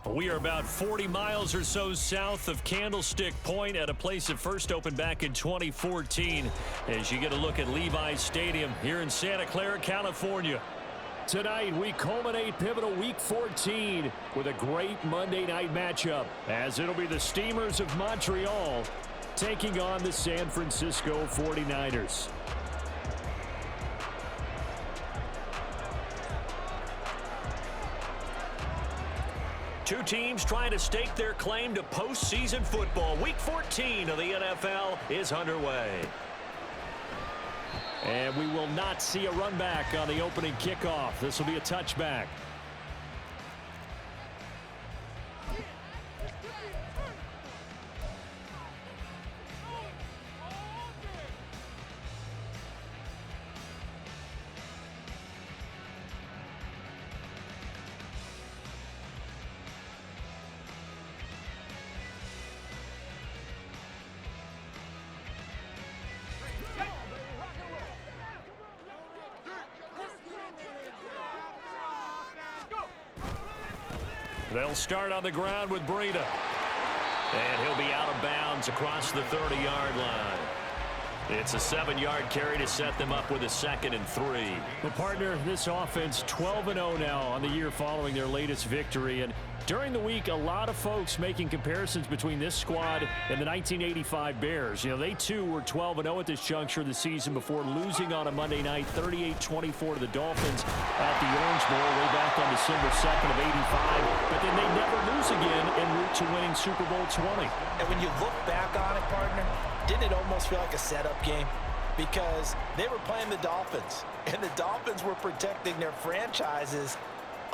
We are about 40 miles or so south of Candlestick Point at a place that first opened back in 2014 as you get a look at Levi's Stadium here in Santa Clara, California. Tonight, we culminate pivotal Week 14 with a great Monday night matchup as it'll be the Steamers of Montreal taking on the San Francisco 49ers. Two teams trying to stake their claim to postseason football. Week 14 of the NFL is underway. And we will not see a run back on the opening kickoff. This will be a touchback. They'll start on the ground with Breida. And he'll be out of bounds across the 30-yard line. It's a 7-yard carry to set them up with a 2nd and 3. Well, partner, this offense 12-0 now on the year following their latest victory. And during the week, a lot of folks making comparisons between this squad and the 1985 Bears. You know, they too were 12-0 at this juncture of the season before losing on a Monday night 38-24 to the Dolphins at the Orange Bowl way back on December 2nd of 85. But then they never lose again en route to winning Super Bowl 20. And when you look back on it, partner, didn't it almost feel like a setup game? Because they were playing the Dolphins, and the Dolphins were protecting their franchise's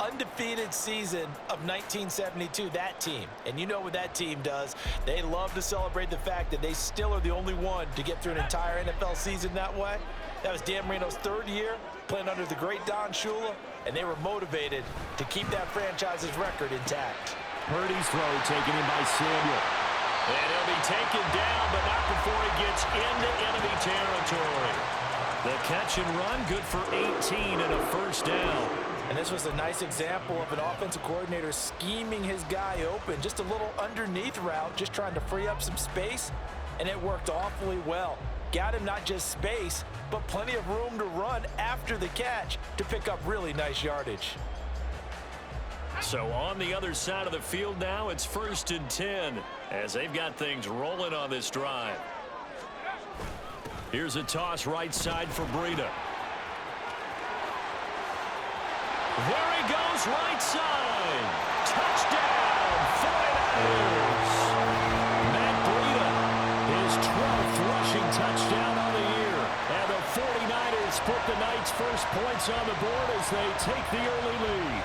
undefeated season of 1972, that team. And you know what that team does. They love to celebrate the fact that they still are the only one to get through an entire NFL season that way. That was Dan Marino's 3rd year playing under the great Don Shula, and they were motivated to keep that franchise's record intact. Purdy's throw taken in by Samuel. And he'll be taken down, but not before he gets into enemy territory. The catch and run, good for 18 and a 1st down. And this was a nice example of an offensive coordinator scheming his guy open. Just a little underneath route, just trying to free up some space, and it worked awfully well. Got him not just space, but plenty of room to run after the catch to pick up really nice yardage. So on the other side of the field now, it's 1st and 10 as they've got things rolling on this drive. Here's a toss right side for Breida. There he goes, right side. Touchdown, 49ers. Matt Breida, his 12th rushing touchdown on the year. And the 49ers put the night's first points on the board as they take the early lead.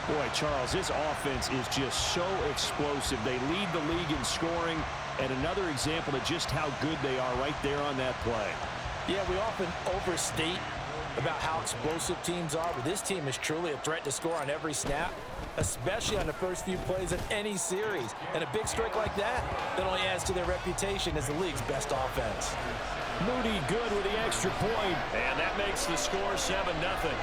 Boy, Charles, this offense is just so explosive. They lead the league in scoring, and another example of just how good they are right there on that play. Yeah, we often overstate about how explosive teams are, but this team is truly a threat to score on every snap, especially on the first few plays of any series. And a big strike like that only adds to their reputation as the league's best offense. Moody good with the extra point, and that makes the score 7-0.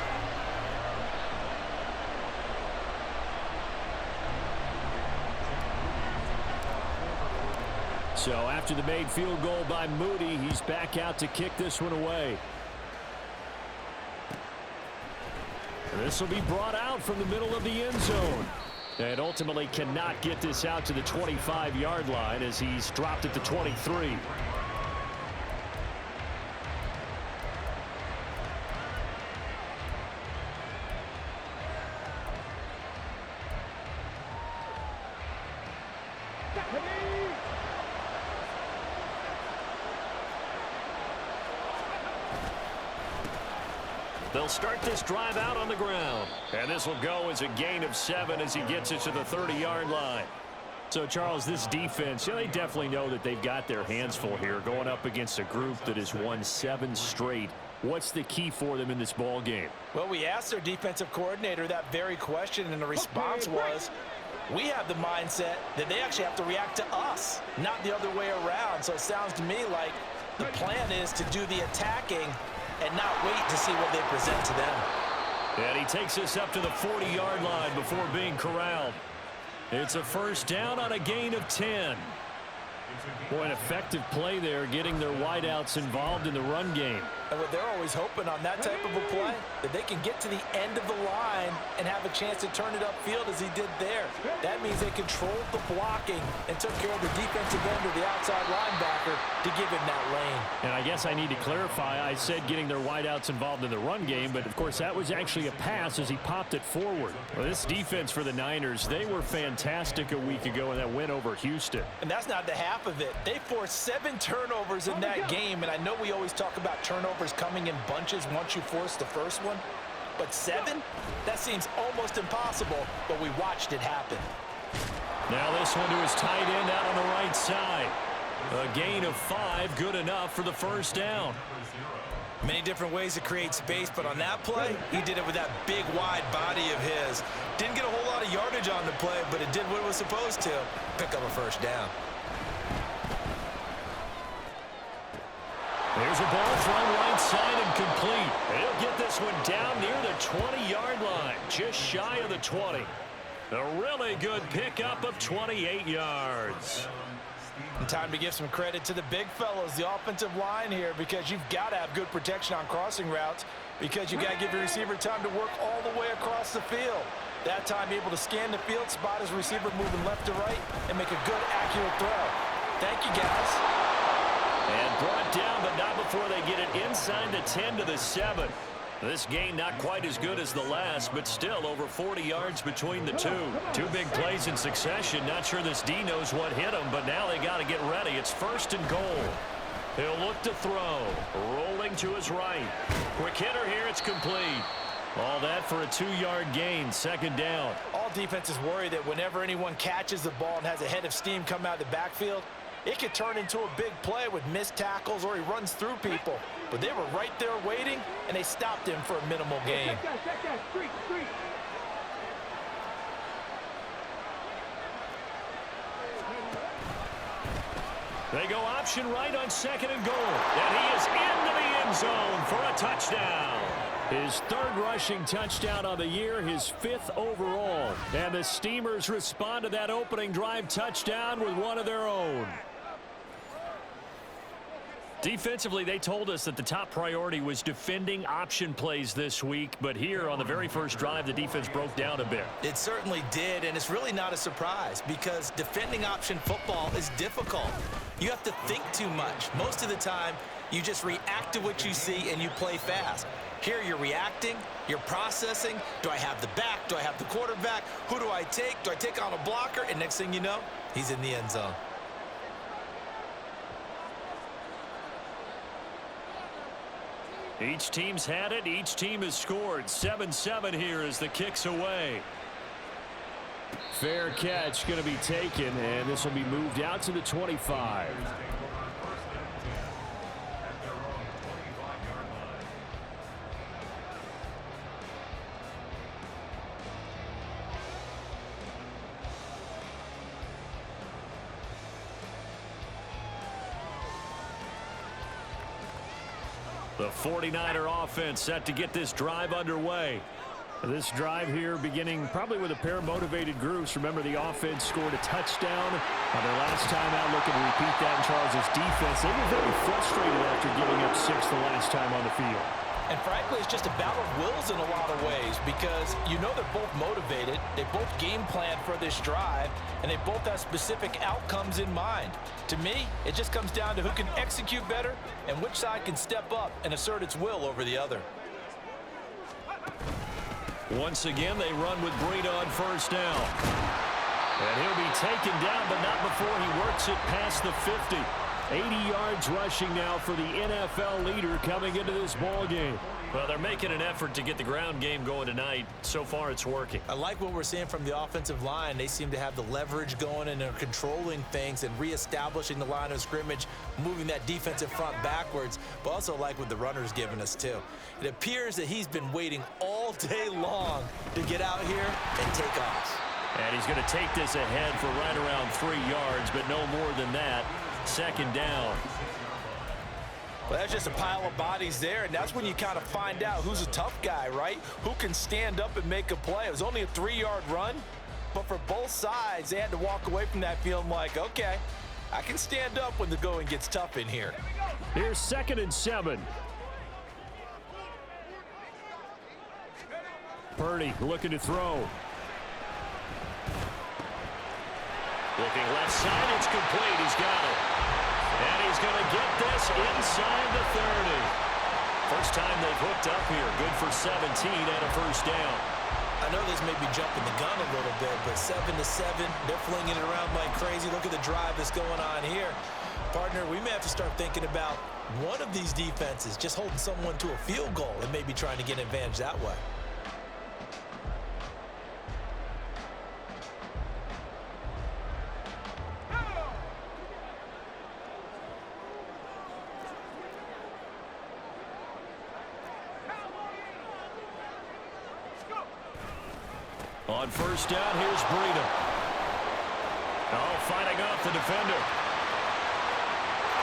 So after the made field goal by Moody, he's back out to kick this one away. This will be brought out from the middle of the end zone. And ultimately cannot get this out to the 25-yard line as he's dropped at the 23. They'll start this drive out on the ground. And this will go as a gain of 7 as he gets it to the 30-yard line. So, Charles, this defense, they definitely know that they've got their hands full here going up against a group that has won 7 straight. What's the key for them in this ball game? Well, we asked their defensive coordinator that very question, and the response was, we have the mindset that they actually have to react to us, not the other way around. So it sounds to me like the plan is to do the attacking and not wait to see what they present to them. And he takes us up to the 40-yard line before being corralled. It's a first down on a gain of 10. Boy, an effective play there, getting their wideouts involved in the run game. And what they're always hoping on that type of a play, that they can get to the end of the line and have a chance to turn it upfield as he did there. That means they controlled the blocking and took care of the defensive end or the outside linebacker to give him that lane. And I guess I need to clarify, I said getting their wideouts involved in the run game, but of course that was actually a pass as he popped it forward. Well, this defense for the Niners, they were fantastic a week ago in that win over Houston. And that's not the half of it. They forced 7 turnovers in that game, and I know we always talk about turnovers coming in bunches once you force the first one, but 7? That seems almost impossible, but we watched it happen. Now this one to his tight end out on the right side. A gain of 5, good enough for the first down. Many different ways to create space, but on that play, he did it with that big, wide body of his. Didn't get a whole lot of yardage on the play, but it did what it was supposed to. Pick up a first down. There's a ball thrown right side and complete. He'll get this one down near the 20-yard line, just shy of the 20. A really good pickup of 28 yards. And time to give some credit to the big fellows, the offensive line here, because you've got to have good protection on crossing routes, because you've got to give your receiver time to work all the way across the field. That time able to scan the field, spot his receiver moving left to right, and make a good, accurate throw. Thank you, guys. And brought down, but not before they get it inside the 10 to the 7. This gain not quite as good as the last, but still over 40 yards between the two. 2 big plays in succession. Not sure this D knows what hit him, but now they got to get ready. It's first and goal. He'll look to throw. Rolling to his right. Quick hitter here. It's complete. All that for a 2-yard gain. Second down. All defenses worry that whenever anyone catches the ball and has a head of steam come out of the backfield, it could turn into a big play with missed tackles or he runs through people. But they were right there waiting, and they stopped him for a minimal gain. They go option right on second and goal. And he is into the end zone for a touchdown. His 3rd rushing touchdown on the year, his 5th overall. And the Steamers respond to that opening drive touchdown with one of their own. Defensively, they told us that the top priority was defending option plays this week, but here on the very first drive, the defense broke down a bit. It certainly did, and it's really not a surprise because defending option football is difficult. You have to think too much. Most of the time, you just react to what you see and you play fast. Here you're reacting, you're processing. Do I have the back? Do I have the quarterback? Who do I take? Do I take on a blocker? And next thing you know, he's in the end zone. Each team's had it. Each team has scored. 7-7 here as the kick's away. Fair catch going to be taken, and this will be moved out to the 25. The 49er offense set to get this drive underway. This drive here beginning probably with a pair of motivated groups. Remember, the offense scored a touchdown on their last time out, looking to repeat that in Charles' defense. They were very frustrated after giving up 6 the last time on the field. And frankly, it's just a battle of wills in a lot of ways because you know they're both motivated, they both game plan for this drive, and they both have specific outcomes in mind. To me, it just comes down to who can execute better and which side can step up and assert its will over the other. Once again, they run with Breida on first down. And he'll be taken down, but not before he works it past the 50. 80 yards rushing now for the NFL leader coming into this ball game. Well, they're making an effort to get the ground game going tonight. So far, it's working. I like what we're seeing from the offensive line. They seem to have the leverage going, and they're controlling things and reestablishing the line of scrimmage, moving that defensive front backwards, but also like what the runner's giving us, too. It appears that he's been waiting all day long to get out here and take off. And he's going to take this ahead for right around 3 yards, but no more than that. Second down. Well, that's just a pile of bodies there, and that's when you kind of find out who's a tough guy, right? Who can stand up and make a play. It was only a 3-yard run, but for both sides, they had to walk away from that feeling like, okay, I can stand up when the going gets tough in here. Here's 2nd and 7. Purdy looking to throw. Looking left side, it's complete. He's got it. And he's going to get this inside the 30. First time they've hooked up here. Good for 17 and a first down. I know this may be jumping the gun a little bit, but 7-7, they're flinging it around like crazy. Look at the drive that's going on here. Partner, we may have to start thinking about one of these defenses just holding someone to a field goal and maybe trying to get an advantage that way. On first down, here's Breida. Oh, fighting off the defender.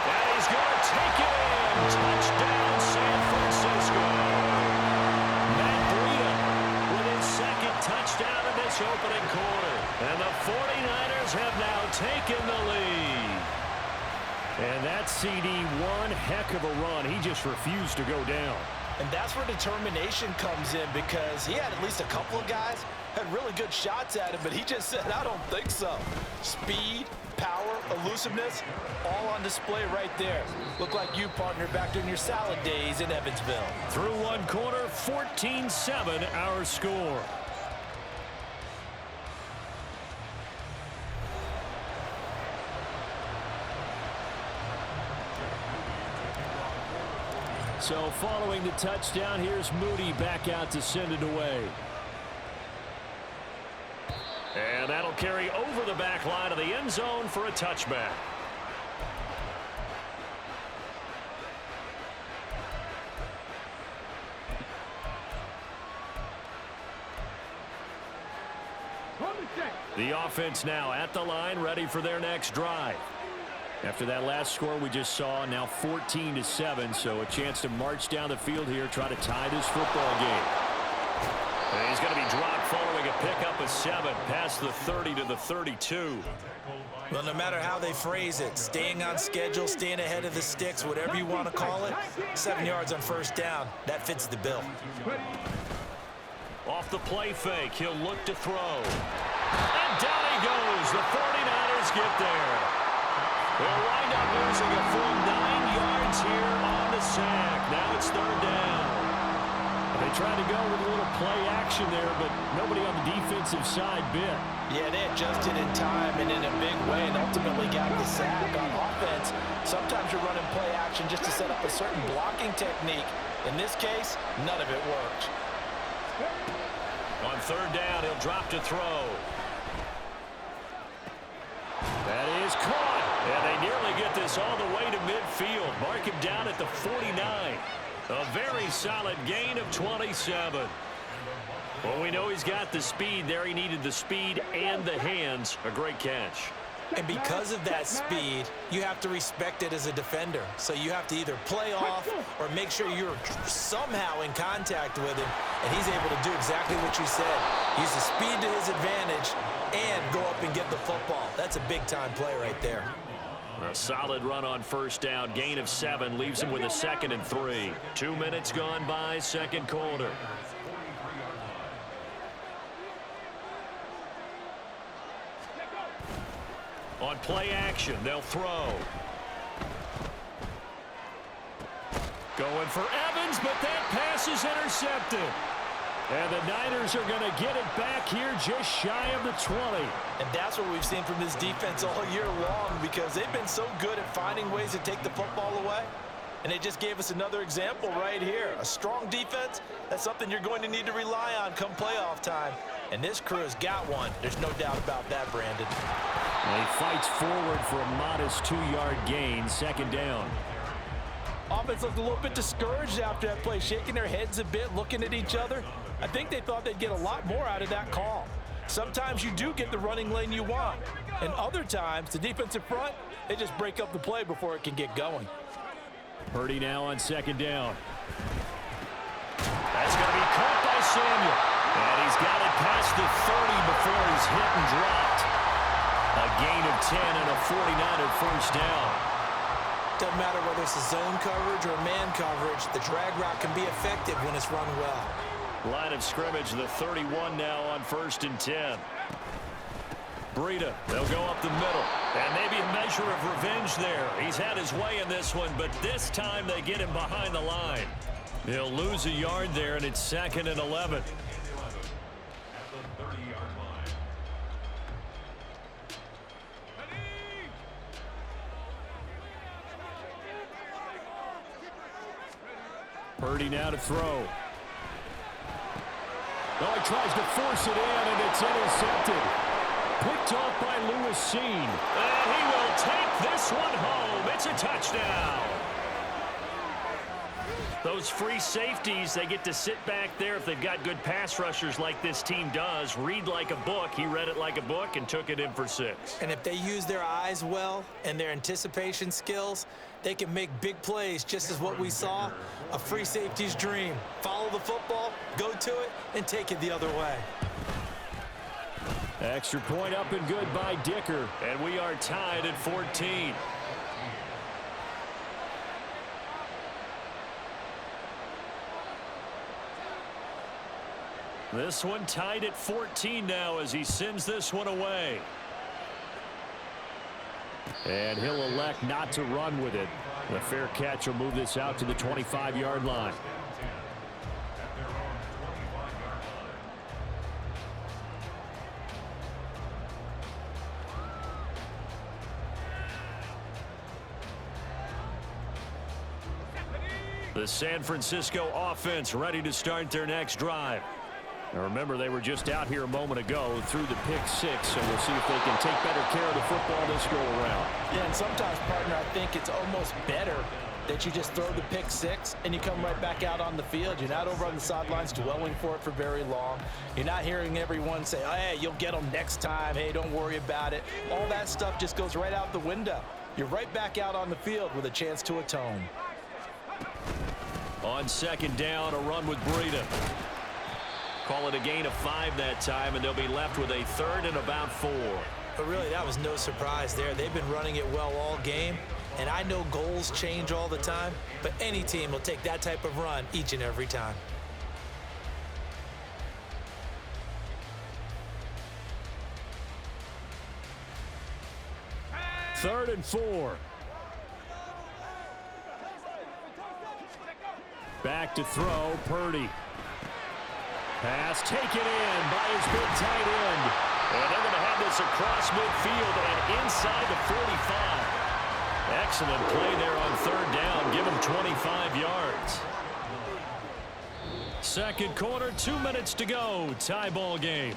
And he's going to take it in. Touchdown, San Francisco. Matt Breida with his 2nd touchdown in this opening quarter. And the 49ers have now taken the lead. And that CD, one heck of a run. He just refused to go down. And that's where determination comes in, because he had at least a couple of guys had really good shots at him, but he just said, I don't think so. Speed, power, elusiveness, all on display right there. Look like you, partner, back during your salad days in Evansville. Through one quarter, 14-7 our score. So following the touchdown, here's Moody back out to send it away. And that'll carry over the back line of the end zone for a touchback. The offense now at the line, ready for their next drive. After that last score we just saw, now 14-7, so a chance to march down the field here, try to tie this football game. And he's going to be dropped following a pickup of 7 past the 30 to the 32. Well, no matter how they phrase it, staying on schedule, staying ahead of the sticks, whatever you want to call it, 7 yards on first down, that fits the bill. Off the play fake, he'll look to throw. And down he goes. The 49ers get there. They'll wind up losing a full 9 yards here on the sack. Now it's 3rd down. They tried to go with a little play action there, but nobody on the defensive side bit. Yeah, they adjusted in time and in a big way and ultimately got the sack. On offense, sometimes you're running play action just to set up a certain blocking technique. In this case, none of it worked. On 3rd down, he'll drop to throw. That is caught. And they nearly get this all the way to midfield. Mark him down at the 49. A very solid gain of 27. Well, we know he's got the speed there. He needed the speed and the hands. A great catch. And because of that speed, you have to respect it as a defender. So you have to either play off or make sure you're somehow in contact with him. And he's able to do exactly what you said. Use the speed to his advantage and go up and get the football. That's a big-time play right there. A solid run on first down. Gain of 7 leaves him with a 2nd and 3. 2 minutes gone by, 2nd quarter. On play action, they'll throw. Going for Evans, but that pass is intercepted. And the Niners are going to get it back here just shy of the 20. And that's what we've seen from this defense all year long, because they've been so good at finding ways to take the football away. And they just gave us another example right here. A strong defense, that's something you're going to need to rely on come playoff time. And this crew has got one. There's no doubt about that, Brandon. And he fights forward for a modest 2-yard gain, 2nd down. Offense looked a little bit discouraged after that play, shaking their heads a bit, looking at each other. I think they thought they'd get a lot more out of that call. Sometimes you do get the running lane you want. And other times, the defensive front, they just break up the play before it can get going. Purdy now on second down. That's going to be caught by Samuel. And he's got it past the 30 before he's hit and dropped. A gain of 10 and a 49er first down. Doesn't matter whether it's a zone coverage or man coverage, the drag route can be effective when it's run well. Line of scrimmage, the 31 now on 1st and 10. Breida, they'll go up the middle. And maybe a measure of revenge there. He's had his way in this one, but this time they get him behind the line. He'll lose a yard there, and it's 2nd and 11. Purdy now to throw. Oh, he tries to force it in, and it's intercepted. Picked off by Lewis Seen. And he will take this one home. It's a touchdown. Those free safeties, they get to sit back there if they've got good pass rushers like this team does. Read like a book. He read it like a book and took it in for 6. And if they use their eyes well and their anticipation skills, they can make big plays, just as what we saw, a free safety's dream. Follow the football, go to it, and take it the other way. Extra point up and good by Dicker. And we are tied at 14. This one tied at 14 now as he sends this one away. And he'll elect not to run with it. The fair catch will move this out to the 25-yard line. The San Francisco offense ready to start their next drive. Now remember, they were just out here a moment ago through the pick 6, so we'll see if they can take better care of the football this go around. Yeah, and sometimes, partner, I think it's almost better that you just throw the pick 6 and you come right back out on the field. You're not over on the sidelines dwelling for it for very long. You're not hearing everyone say, oh, hey, you'll get them next time. Hey, don't worry about it. All that stuff just goes right out the window. You're right back out on the field with a chance to atone. On second down, a run with Breida. Call it a gain of 5 that time, and they'll be left with a 3rd and about 4. But really, that was no surprise there. They've been running it well all game, and I know goals change all the time, but any team will take that type of run each and every time. Third and 4. Back to throw, Purdy. Pass taken in by his big tight end. And they're going to have this across midfield and inside the 45. Excellent play there on 3rd down. Give him 25 yards. Second quarter, 2 minutes to go. Tie ball game.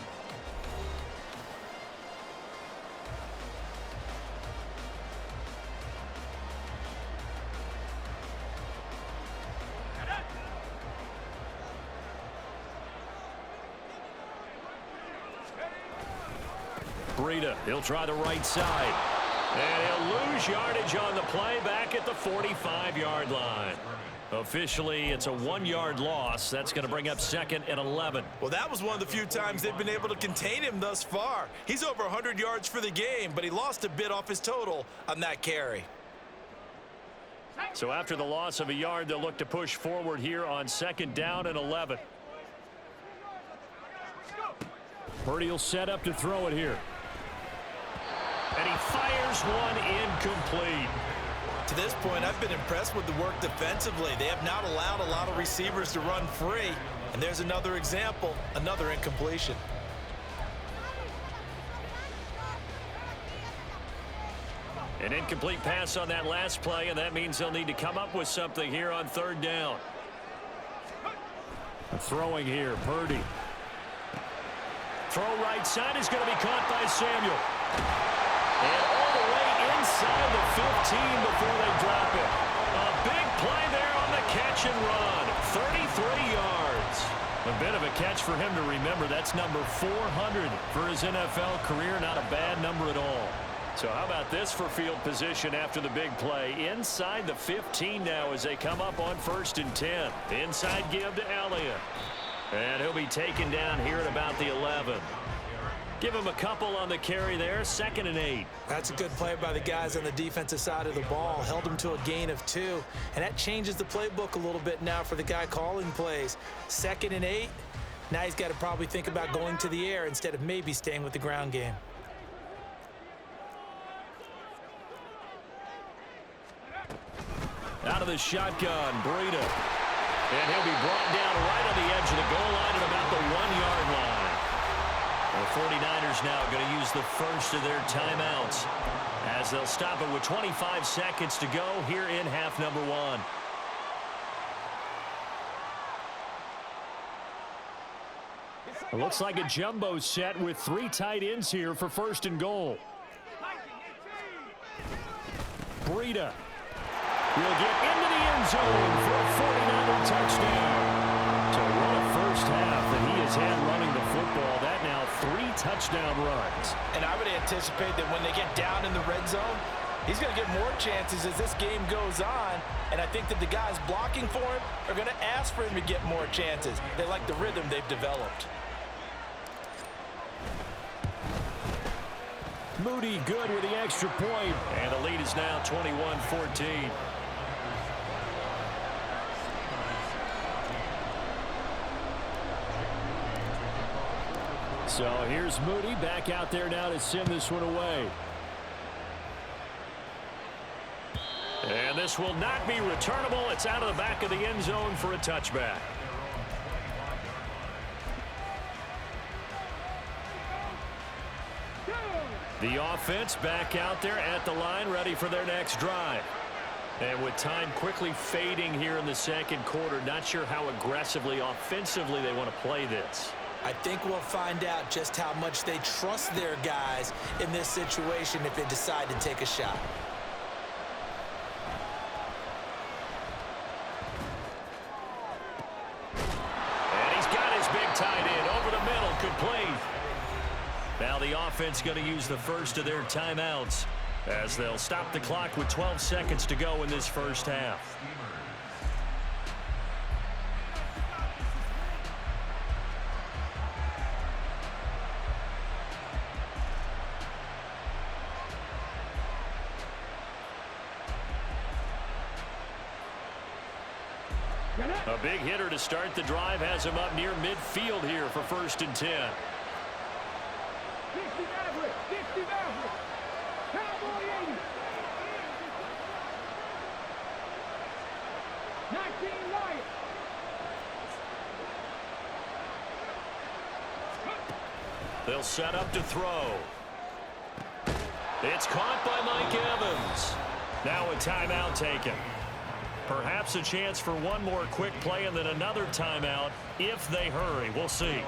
Breida, he'll try the right side. And he'll lose yardage on the play back at the 45-yard line. Officially, it's a 1-yard loss. That's going to bring up 2nd and 11. Well, that was one of the few times they've been able to contain him thus far. He's over 100 yards for the game, but he lost a bit off his total on that carry. So after the loss of a yard, they'll look to push forward here on 2nd down and 11. Purdy will set up to throw it here. And he fires one incomplete. To this point, I've been impressed with the work defensively. They have not allowed a lot of receivers to run free. And there's another example, another incompletion. An incomplete pass on that last play, and that means they'll need to come up with something here on 3rd down. Throwing here, Purdy. Throw right side is going to be caught by Samuel. And all the way inside the 15 before they drop it. A big play there on the catch and run. 33 yards. A bit of a catch for him to remember. That's number 400 for his NFL career. Not a bad number at all. So how about this for field position after the big play? Inside the 15 now as they come up on 1st and 10. Inside give to Elliott. And he'll be taken down here at about the 11. Give him a couple on the carry there. 2nd and 8. That's a good play by the guys on the defensive side of the ball. Held him to a gain of 2. And that changes the playbook a little bit now for the guy calling plays. 2nd and 8. Now he's got to probably think about going to the air instead of maybe staying with the ground game. Out of the shotgun, Breida. And he'll be brought down right on the edge of the goal line at about the 1-yard line. The 49ers now going to use the first of their timeouts as they'll stop it with 25 seconds to go here in half number 1. It looks like a jumbo set with 3 tight ends here for 1st and goal. Breida will get into the end zone for a 49er touchdown. So what a first half that he has had running the football. That now 3 touchdown runs. And I would anticipate that when they get down in the red zone, he's going to get more chances as this game goes on. And I think that the guys blocking for him are going to ask for him to get more chances. They like the rhythm they've developed. Moody good with the extra point. And the lead is now 21-14. So here's Moody back out there now to send this one away. And this will not be returnable. It's out of the back of the end zone for a touchback. The offense back out there at the line, ready for their next drive. And with time quickly fading here in the 2nd quarter, not sure how aggressively, offensively they want to play this. I think we'll find out just how much they trust their guys in this situation if they decide to take a shot. And he's got his big tight end over the middle, complete. Now the offense going to use the first of their timeouts as they'll stop the clock with 12 seconds to go in this first half. A big hitter to start the drive has him up near midfield here for 1st and 10. 60 Maverick, 60 Maverick, Cowboy 80. 19 Lions. They'll set up to throw. It's caught by Mike Evans. Now a timeout taken. Perhaps a chance for one more quick play and then another timeout if they hurry. We'll see.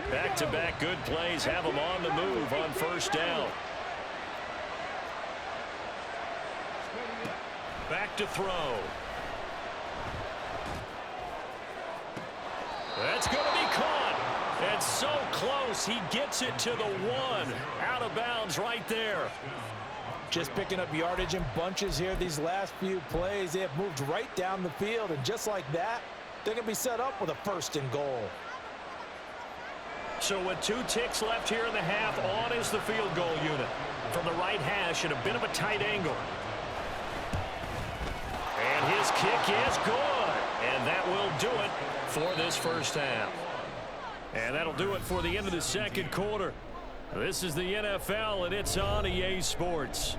Back-to-back good plays have them on the move on 1st down. Back to throw. That's going to be caught. And so close, he gets it to the 1. Out of bounds right there. Just picking up yardage in bunches here these last few plays. They have moved right down the field, and just like that, they're going to be set up with a 1st and goal. So with 2 ticks left here in the half, on is the field goal unit. From the right hash at a bit of a tight angle. And his kick is good. And that will do it for this first half. And that'll do it for the end of the 2nd quarter. This is the NFL, and it's on EA Sports.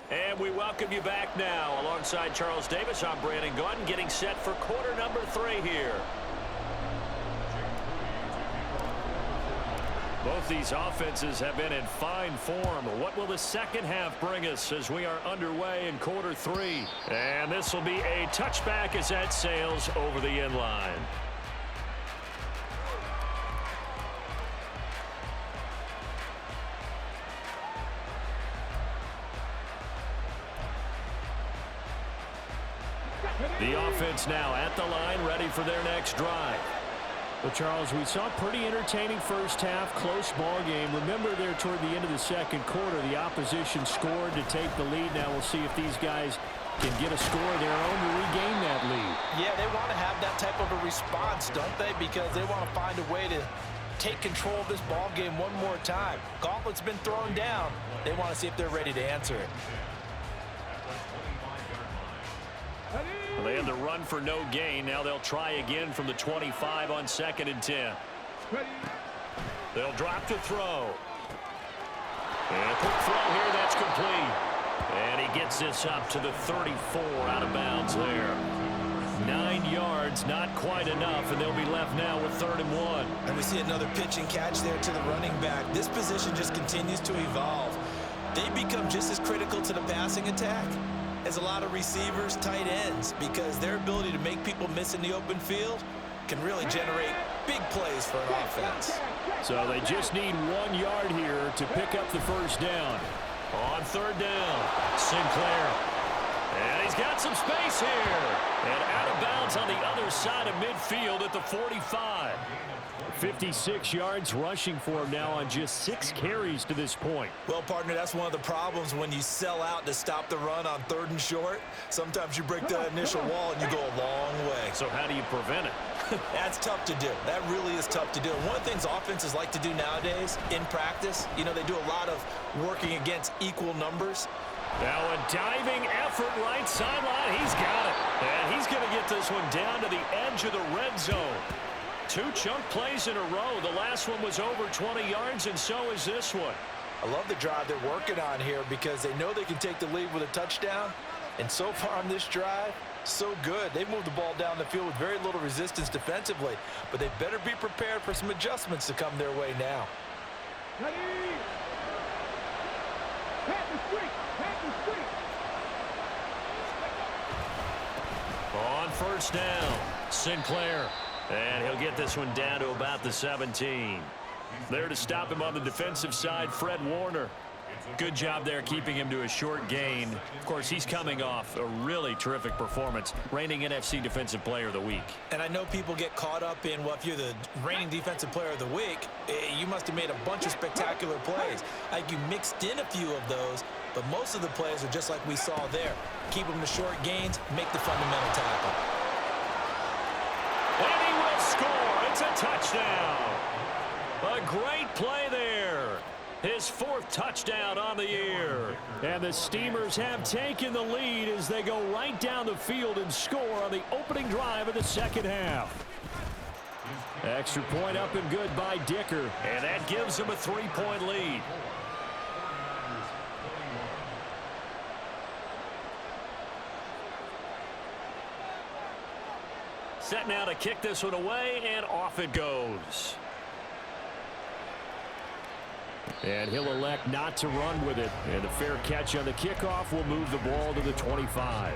And we welcome you back now. Alongside Charles Davis, I'm Brandon Gordon, getting set for quarter number 3 here. Both these offenses have been in fine form. What will the second half bring us as we are underway in quarter 3? And this will be a touchback as that sails over the end line. The offense now at the line, ready for their next drive. Well, Charles, we saw a pretty entertaining first half, close ball game. Remember there toward the end of the second quarter, the opposition scored to take the lead. Now we'll see if these guys can get a score of their own to regain that lead. Yeah, they want to have that type of a response, don't they? Because they want to find a way to take control of this ball game one more time. Gauntlet's been thrown down. They want to see if they're ready to answer it. Well, they had the run for no gain. Now they'll try again from the 25 on 2nd and 10. They'll drop to throw. And a quick throw here, that's complete. And he gets this up to the 34, out of bounds there. 9 yards, not quite enough, and they'll be left now with 3rd and 1. And we see another pitch and catch there to the running back. This position just continues to evolve. They become just as critical to the passing attack as a lot of receivers, tight ends, because their ability to make people miss in the open field can really generate big plays for an offense. So they just need 1 yard here to pick up the first down. On 3rd down, Sinclair. And he's got some space here. And out of bounds on the other side of midfield at the 45. 56 yards rushing for him now on just 6 carries to this point. Well, partner, that's one of the problems when you sell out to stop the run on 3rd and short. Sometimes you break that initial wall and you go a long way. So how do you prevent it? That's tough to do. That really is tough to do. One of the things offenses like to do nowadays in practice, you know, they do a lot of working against equal numbers. Now a diving effort right sideline. He's got it. And he's going to get this one down to the edge of the red zone. 2 chunk plays in a row. The last one was over 20 yards, and so is this one. I love the drive they're working on here because they know they can take the lead with a touchdown. And so far on this drive, so good. They've moved the ball down the field with very little resistance defensively, but they better be prepared for some adjustments to come their way now. On 1st down, Sinclair. And he'll get this one down to about the 17. There to stop him on the defensive side, Fred Warner. Good job there keeping him to a short gain. Of course, he's coming off a really terrific performance, reigning NFC Defensive Player of the Week. And I know people get caught up in, well, if you're the reigning Defensive Player of the Week, you must have made a bunch of spectacular plays. Like you mixed in a few of those, but most of the plays are just like we saw there. Keep them to short gains, make the fundamental tackle. And he will score. It's a touchdown. A great play there. His 4th touchdown on the year. And the Steamers have taken the lead as they go right down the field and score on the opening drive of the second half. Extra point up and good by Dicker. And that gives him a 3-point lead. Set now to kick this one away, and off it goes. And he'll elect not to run with it. And a fair catch on the kickoff will move the ball to the 25.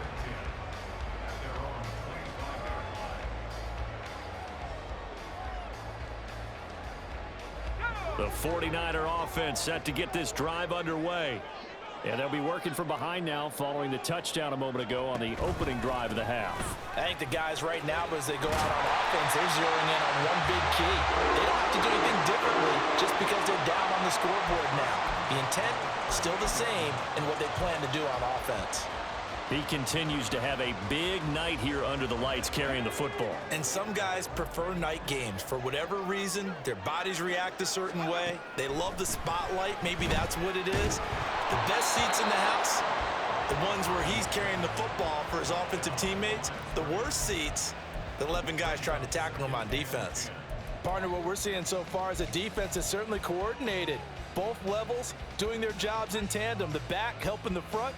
The 49er offense set to get this drive underway. And they'll be working from behind now following the touchdown a moment ago on the opening drive of the half. I think the guys right now, as they go out on offense, they're zeroing in on one big key. They don't have to do anything differently just because they're down on the scoreboard now. The intent, still the same in what they plan to do on offense. He continues to have a big night here under the lights carrying the football. And some guys prefer night games. For whatever reason, their bodies react a certain way. They love the spotlight. Maybe that's what it is. The best seats in the house, the ones where he's carrying the football for his offensive teammates. The worst seats, the 11 guys trying to tackle him on defense. Partner, what we're seeing so far is the defense is certainly coordinated. Both levels doing their jobs in tandem. The back helping the front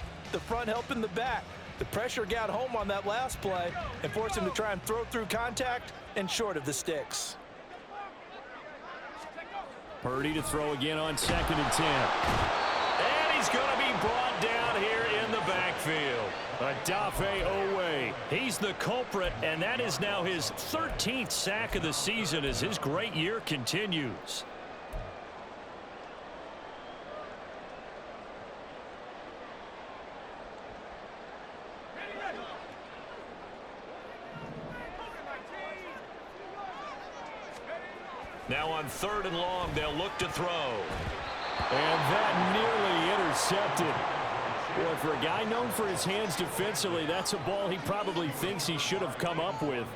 helping the back. The pressure got home on that last play and forced him to try and throw through contact and short of the sticks. Purdy to throw again on 2nd and 10. And he's going to be brought down here in the backfield. Adafe Owe. He's the culprit, and that is now his 13th sack of the season as his great year continues. Now on 3rd and long, they'll look to throw. And that nearly intercepted. Boy, for a guy known for his hands defensively, that's a ball he probably thinks he should have come up with.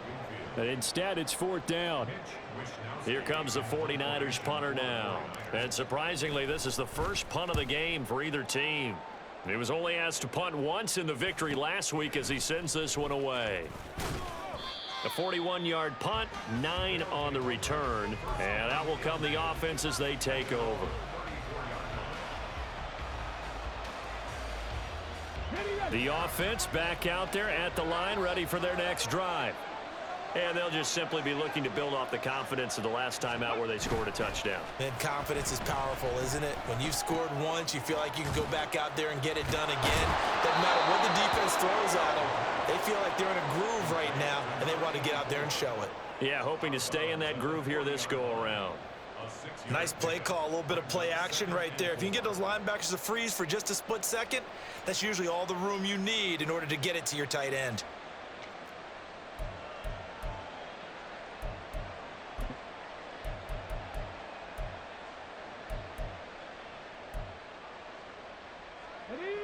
But instead, it's 4th down. Here comes the 49ers punter now. And surprisingly, this is the first punt of the game for either team. He was only asked to punt once in the victory last week as he sends this one away. A 41-yard punt, 9 on the return. And out will come the offense as they take over. The offense back out there at the line, ready for their next drive. And they'll just simply be looking to build off the confidence of the last time out where they scored a touchdown. And confidence is powerful, isn't it? When you've scored once, you feel like you can go back out there and get it done again. Doesn't matter what the defense throws at them. They feel like they're in a groove right now, and they want to get out there and show it. Yeah, hoping to stay in that groove here this go-around. Nice play call, a little bit of play action right there. If you can get those linebackers to freeze for just a split second, that's usually all the room you need in order to get it to your tight end.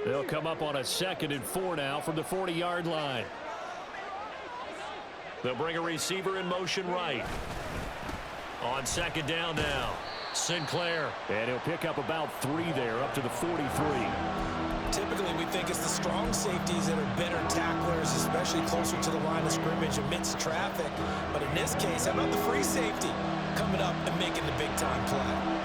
They'll come up on a 2nd and 4 now from the 40-yard line. They'll bring a receiver in motion right. On 2nd down now, Sinclair. And he'll pick up about 3 there, up to the 43. Typically, we think it's the strong safeties that are better tacklers, especially closer to the line of scrimmage amidst traffic. But in this case, how about the free safety coming up and making the big-time play?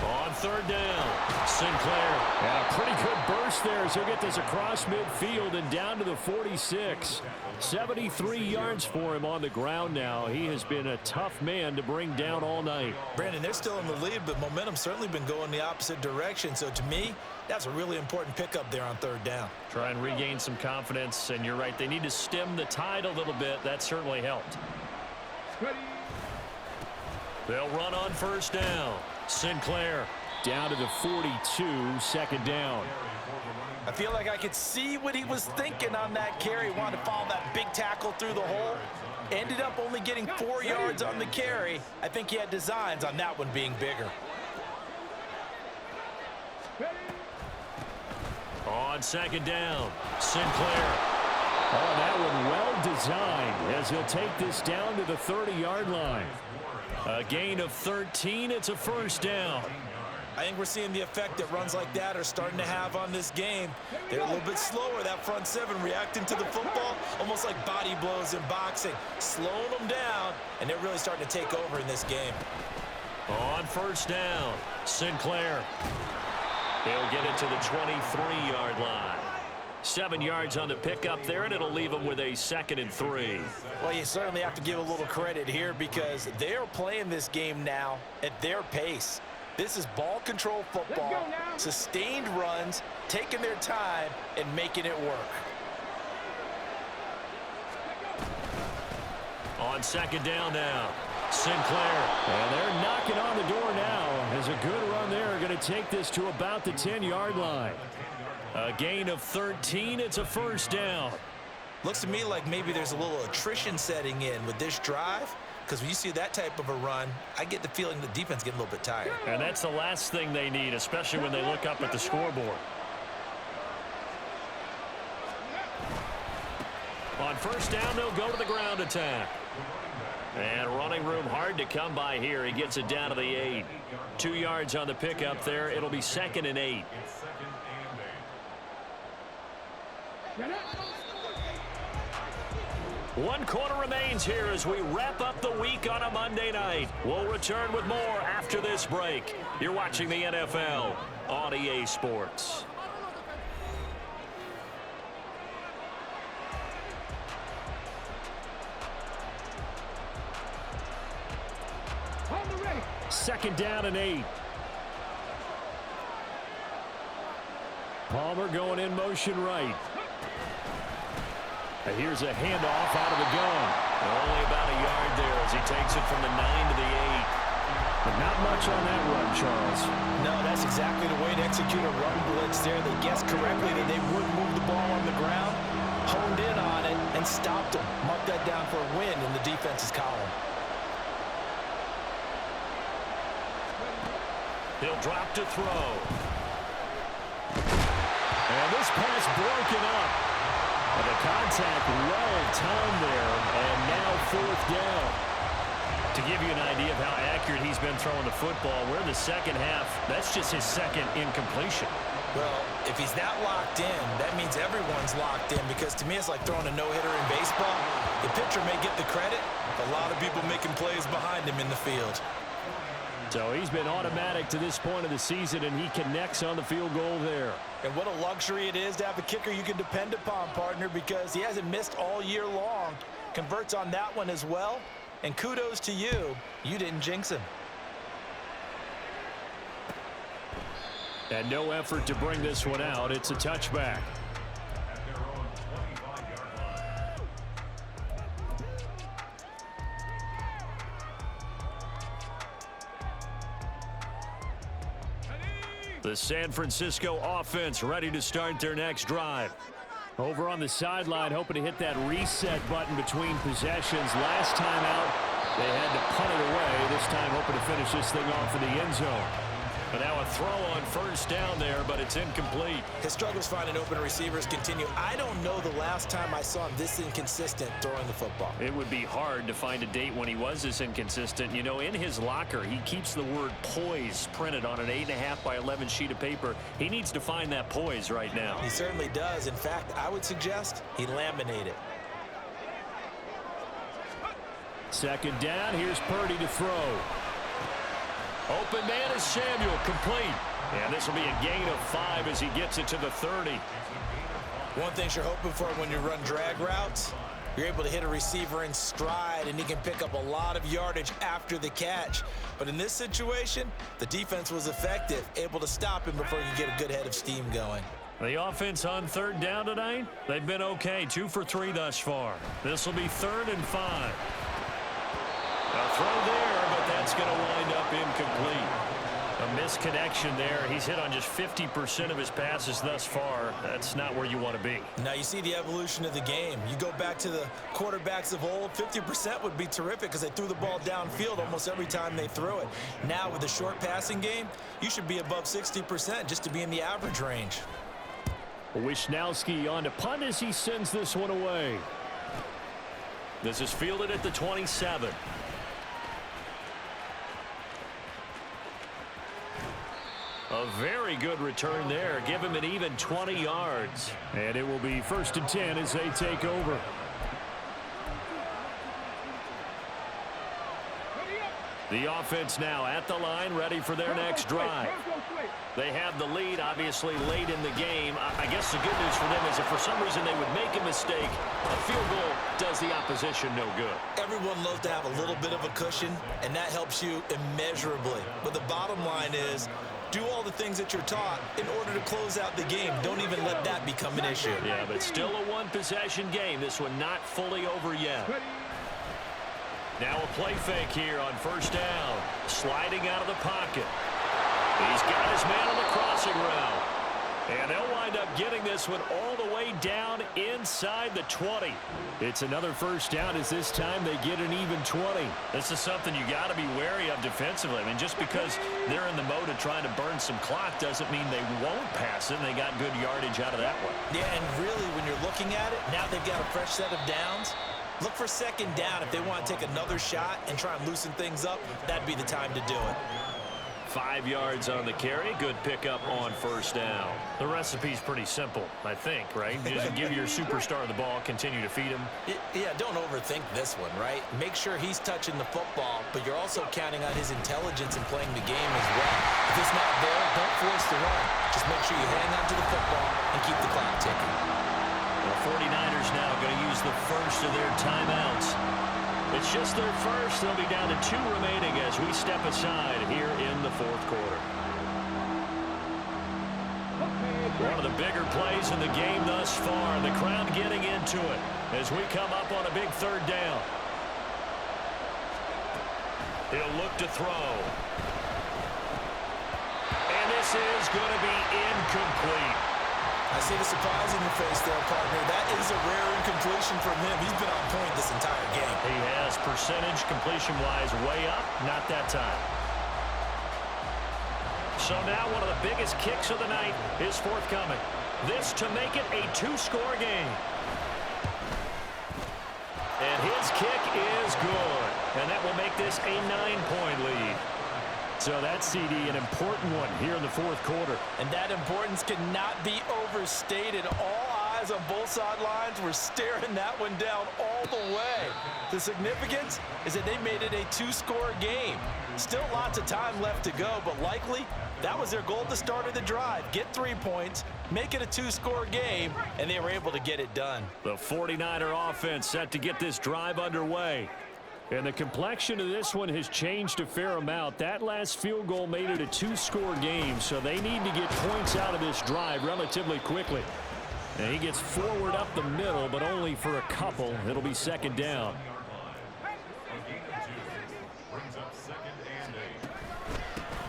On 3rd down, Sinclair. And a pretty good burst there as he'll get this across midfield and down to the 46. 73 yards for him on the ground now. He has been a tough man to bring down all night. Brandon, they're still in the lead, but momentum's certainly been going the opposite direction. So to me, that's a really important pickup there on 3rd down. Try and regain some confidence, and you're right, they need to stem the tide a little bit. That certainly helped. They'll run on 1st down. Sinclair. Down to the 42, 2nd down. I feel like I could see what he was thinking on that carry. Wanted to follow that big tackle through the hole. Ended up only getting 4 yards on the carry. I think he had designs on that one being bigger. On 2nd down, Sinclair. Oh, that one well designed as he'll take this down to the 30-yard line. A gain of 13. It's a 1st down. I think we're seeing the effect that runs like that are starting to have on this game. They're a little bit slower, that front 7, reacting to the football, almost like body blows in boxing, slowing them down, and they're really starting to take over in this game. On 1st down, Sinclair. He'll get it to the 23-yard line. 7 yards on the pickup there, and it'll leave them with a 2nd and 3. Well, you certainly have to give a little credit here because they're playing this game now at their pace. This is ball control football, sustained runs, taking their time, and making it work. On 2nd down now, Sinclair. And they're knocking on the door now as a good run there going to take this to about the 10-yard line. A gain of 13. It's a 1st down. Looks to me like maybe there's a little attrition setting in with this drive, because when you see that type of a run, I get the feeling the defense getting a little bit tired. And that's the last thing they need, especially when they look up at the scoreboard. On 1st down, they'll go to the ground attack. And running room hard to come by here. He gets it down to the 8. 2 yards on the pickup there. It'll be 2nd and 8. One quarter remains here as we wrap up the week on a Monday night. We'll return with more after this break. You're watching the NFL on EA Sports. Second down and 8. Palmer going in motion right. And here's a handoff out of the gun. Only about a yard there as he takes it from the 9 to the 8. But not much on that run, Charles. No, that's exactly the way to execute a run blitz there. They guessed correctly that they would move the ball on the ground, honed in on it, and and stopped him. Mark that down for a win in the defense's column. He'll drop to throw. And this pass broken up. And the contact well timed there, and now 4th down. To give you an idea of how accurate he's been throwing the football, we're in the second half. That's just his second incompletion. Well, if he's that locked in, that means everyone's locked in, because to me it's like throwing a no-hitter in baseball. The pitcher may get the credit, a lot of people making plays behind him in the field. So he's been automatic to this point of the season, and he connects on the field goal there. And what a luxury it is to have a kicker you can depend upon, partner, because he hasn't missed all year long. Converts on that one as well. And kudos to you. You didn't jinx him. And no effort to bring this one out. It's a touchback. The San Francisco offense ready to start their next drive. Over on the sideline, hoping to hit that reset button between possessions. Last time out, they had to punt it away. This time, hoping to finish this thing off in the end zone. But now a throw on 1st down there, but it's incomplete. His struggles finding open receivers continue. I don't know the last time I saw him this inconsistent throwing the football. It would be hard to find a date when he was this inconsistent. You know, in his locker, he keeps the word poise printed on an 8.5 by 11 sheet of paper. He needs to find that poise right now. He certainly does. In fact, I would suggest he laminate it. 2nd down. Here's Purdy to throw. Open man is Samuel, complete. And this will be a gain of 5 as he gets it to the 30. One thing you're hoping for when you run drag routes, you're able to hit a receiver in stride, and he can pick up a lot of yardage after the catch. But in this situation, the defense was effective, able to stop him before he could get a good head of steam going. The offense on 3rd down tonight, they've been okay, 2 for 3 thus far. This will be 3rd and 5. A throw there, but that's going to wind up incomplete. A misconnection there. He's hit on just 50% of his passes thus far. That's not where you want to be. Now you see the evolution of the game. You go back to the quarterbacks of old, 50% would be terrific because they threw the ball downfield almost every time they threw it. Now with the short passing game, you should be above 60% just to be in the average range. Wisnowski on to punt as he sends this one away. This is fielded at the 27. A very good return there. Give him an even 20 yards. And it will be 1st and 10 as they take over. The offense now at the line, ready for their next drive. They have the lead, obviously, late in the game. I guess the good news for them is if for some reason they would make a mistake, a field goal does the opposition no good. Everyone loves to have a little bit of a cushion, and that helps you immeasurably. But the bottom line is, do all the things that you're taught in order to close out the game. Don't even let that become an issue. Yeah, but still a one-possession game. This one not fully over yet. Now a play fake here on 1st down. Sliding out of the pocket. He's got his man on the crossing route. And they'll wind up getting this one all the way down inside the 20. It's another 1st down as this time they get an even 20. This is something you got to be wary of defensively. I mean, just because they're in the mode of trying to burn some clock doesn't mean they won't pass it. They got good yardage out of that one. Yeah, and really when you're looking at it, now they've got a fresh set of downs. Look for 2nd down. If they want to take another shot and try and loosen things up, that'd be the time to do it. 5 yards on the carry. Good pickup on 1st down. The recipe's pretty simple, I think, right? Just give your superstar the ball, continue to feed him. Yeah, don't overthink this one, right? Make sure he's touching the football, but you're also counting on his intelligence in playing the game as well. If it's not there, don't force the run. Just make sure you hang on to the football and keep the clock ticking. The 49ers now going to use the first of their timeouts. It's just their first. They'll be down to 2 remaining as we step aside here in the 4th quarter. One of the bigger plays in the game thus far. The crowd getting into it as we come up on a big 3rd down. He'll look to throw. And this is going to be incomplete. I see the surprise in your face there, partner. That is a rare incompletion from him. He's been on point this entire game. He has percentage completion-wise way up, not that time. So now one of the biggest kicks of the night is forthcoming. This to make it a two-score game. And his kick is good. And that will make this a 9-point lead. So that's, CD, an important one here in the fourth quarter. And that importance cannot be overstated. All eyes on both sidelines were staring that one down all the way. The significance is that they made it a two-score game. Still lots of time left to go, but likely that was their goal at the start of the drive. Get 3 points, make it a two-score game, and they were able to get it done. The 49er offense set to get this drive underway. And the complexion of this one has changed a fair amount. That last field goal made it a two-score game, so they need to get points out of this drive relatively quickly. And he gets forward up the middle, but only for a couple. It'll be second down.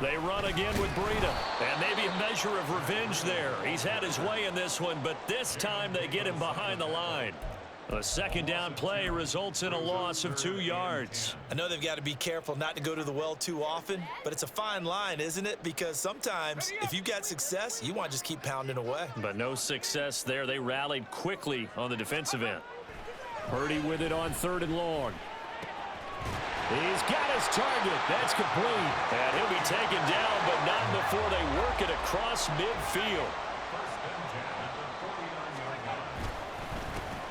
They run again with Breida. And maybe a measure of revenge there. He's had his way in this one, but this time they get him behind the line. A second down play results in a loss of 2 yards. I know they've got to be careful not to go to the well too often, but it's a fine line, isn't it? Because sometimes if you've got success, you want to just keep pounding away. But no success there. They rallied quickly on the defensive end. Purdy with it on 3rd and long. He's got his target. That's complete. And he'll be taken down, but not before they work it across midfield.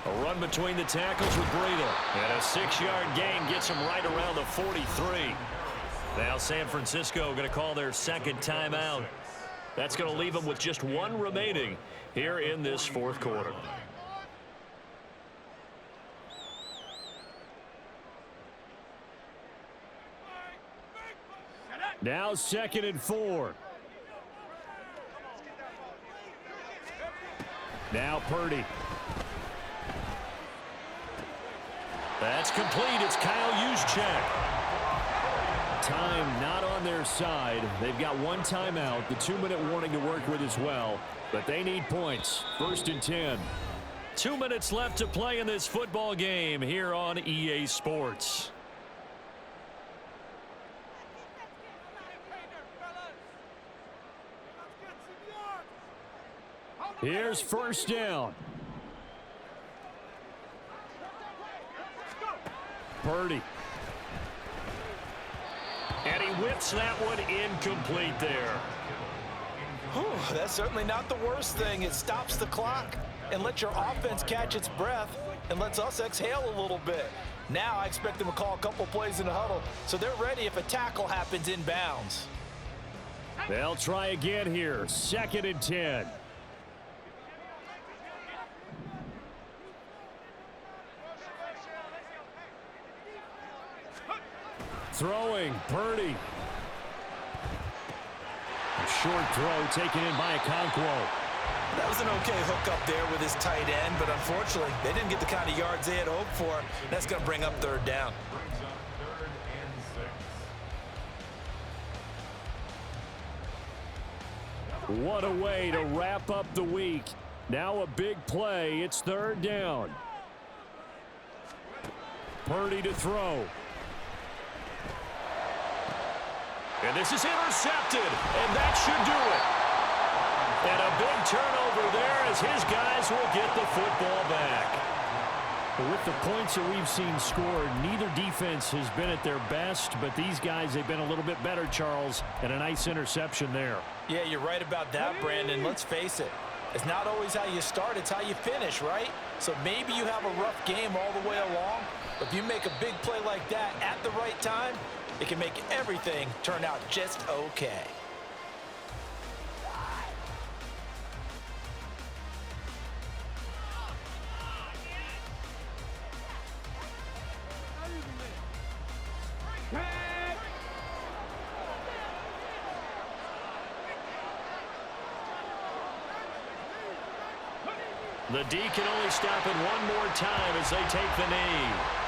A run between the tackles with Breida. And a 6-yard gain gets him right around the 43. Now San Francisco going to call their second timeout. That's going to leave them with just one remaining here in this fourth quarter. Now 2nd and 4. Now Purdy. That's complete. It's Kyle Juszczyk. Time not on their side. They've got one timeout, the 2-minute warning to work with as well. But they need points. 1st and 10. 2 minutes left to play in this football game here on EA Sports. Here's 1st down. Purdy. And he whips that one incomplete there. Whew, that's certainly not the worst thing. It stops the clock and lets your offense catch its breath and lets us exhale a little bit. Now I expect them to call a couple plays in the huddle so they're ready if a tackle happens inbounds. They'll try again here. 2nd and 10. Throwing, Purdy. A short throw taken in by Okonkwo. That was an okay hook up there with his tight end, but unfortunately, they didn't get the kind of yards they had hoped for. That's going to bring up 3rd down. What a way to wrap up the week. Now a big play. It's 3rd down. Purdy to throw. And this is intercepted, and that should do it. And a big turnover there as his guys will get the football back. With the points that we've seen scored, neither defense has been at their best, but these guys, they've been a little bit better, Charles, and a nice interception there. Yeah, you're right about that, Brandon. Let's face it. It's not always how you start, it's how you finish, right? So maybe you have a rough game all the way along, but if you make a big play like that at the right time, it can make everything turn out just okay. The D can only stop it one more time as they take the knee.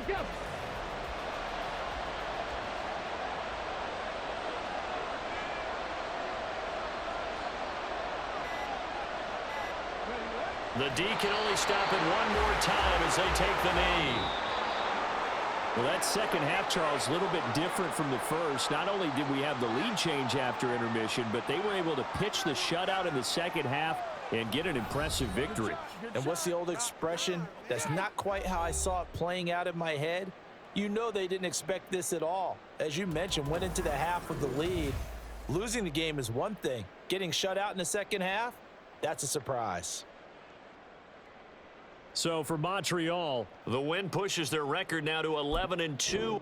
together. The D can only stop it one more time as they take the knee. Well, that second half, Charles, a little bit different from the first. Not only did we have the lead change after intermission, but they were able to pitch the shutout in the second half and get an impressive victory. And what's the old expression? That's not quite how I saw it playing out in my head. You know they didn't expect this at all. As you mentioned, went into the half with the lead. Losing the game is one thing. Getting shut out in the second half, that's a surprise. So for Montreal, the win pushes their record now to 11-2.